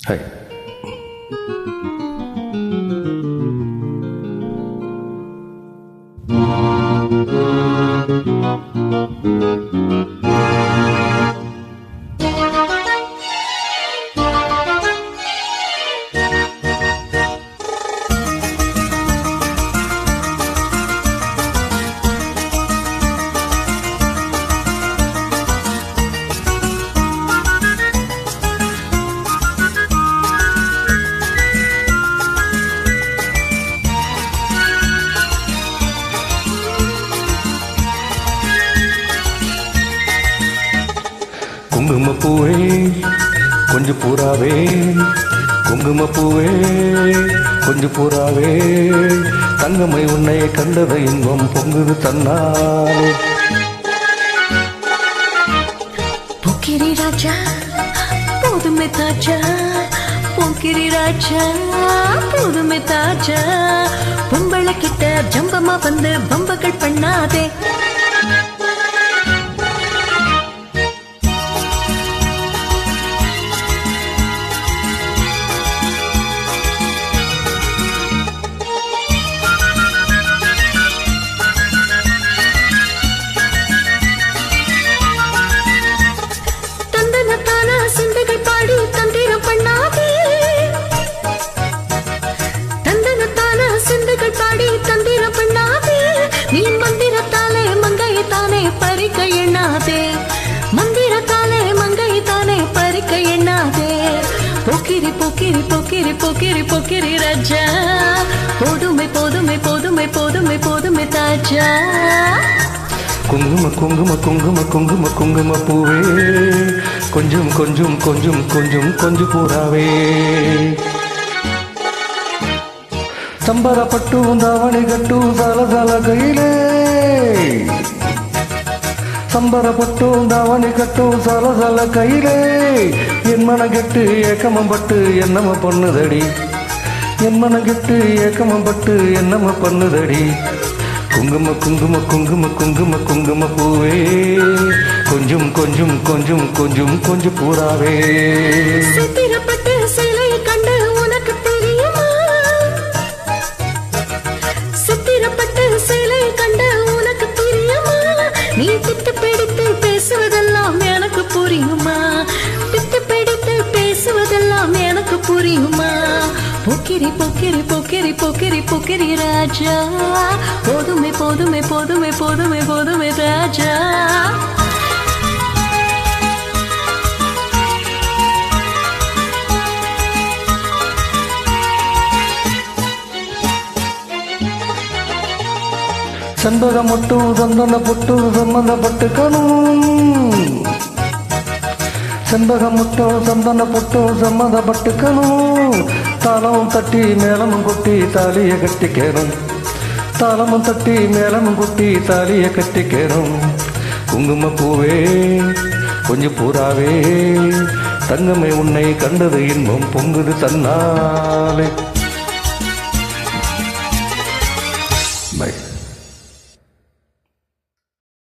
はい。குங்குமப்பூவே கொஞ்சம் பூராவே, குங்குமப்பூவே கொஞ்சம் பூராவே, தங்கமை உன்னை கண்டத இன்பம் பொங்குது தன்னாலே. போக்கிரி ராஜா போதுமே தாஜா, போக்கிரி ராஜா போதுமே தாஜா, பொம்பளை கிட்ட ஜம்பமா வந்து பம்பகள் பண்ணாதே. நீ மந்திரத்தாலே மங்கை தானே பறிக்க எண்ணாதே, மந்திரத்தாலே மங்கை தானே பறிக்க எண்ணாதே. போக்கிரி போக்கிரி போக்கிரி போக்கிரி போக்கிரி ராஜா, போதுமை போதுமை போதுமை போதுமை போதுமை தாஜா. குங்கும குங்கும குங்கும குங்கும குங்கும பூவே கொஞ்சம் கொஞ்சம் கொஞ்சம் கொஞ்சம் கொஞ்சம் பூராவே, సంబరపట్టు దావణి గట్టు జాల జాల గైలే, సంబరపట్టు దావణి గట్టు జాల జాల గైలే, என் மனகெட்டு ஏக்கமம் பட்டு என்னம பண்ணுதடி, என் மனகெட்டு ஏக்கமம் பட்டு என்னம பண்ணுதடி. குங்கும குங்கும குங்கும குங்கும குங்கும பூவே கொஞ்சம் கொஞ்சம் கொஞ்சம் கொஞ்சம் கொஞ்சம் பூராவே. சித்திரப்பட்டு சிலை கண்டு உனக்கு தெரியுமா, சித்திரப்பட்டு சிலை கண்டு உனக்கு தெரியுமா, நீ திட்டு பிடித்து பேசுவதெல்லாம் எனக்கு புரியுமா, திட்டு பிடித்து பேசுவதெல்லாம் எனக்கு புரியுமா. போக்கிரி போக்கிரி போக்கிரி போக்கிரி போக்கிரி ராஜா, போதுமை போதுமை போதுமை போதுமை போதுமை ராஜா. செண்பக மொட்டு சந்தன பொட்டு சம்பந்தப்பட்டு கணும், செண்பக முட்டோ சந்தன பொட்டோ சம்மதப்பட்டு கணும், தாளமும் தட்டி மேளமும் கொட்டி தாலிய கட்டிக்கேறும், தாளமும் தட்டி மேளமும் கொட்டி தாலிய கட்டிக்கேறும். குங்கும பூவே கொஞ்சம் பூராவே, தங்கமை உன்னை கண்டது இன்பம் பொங்குது தன்னாலே.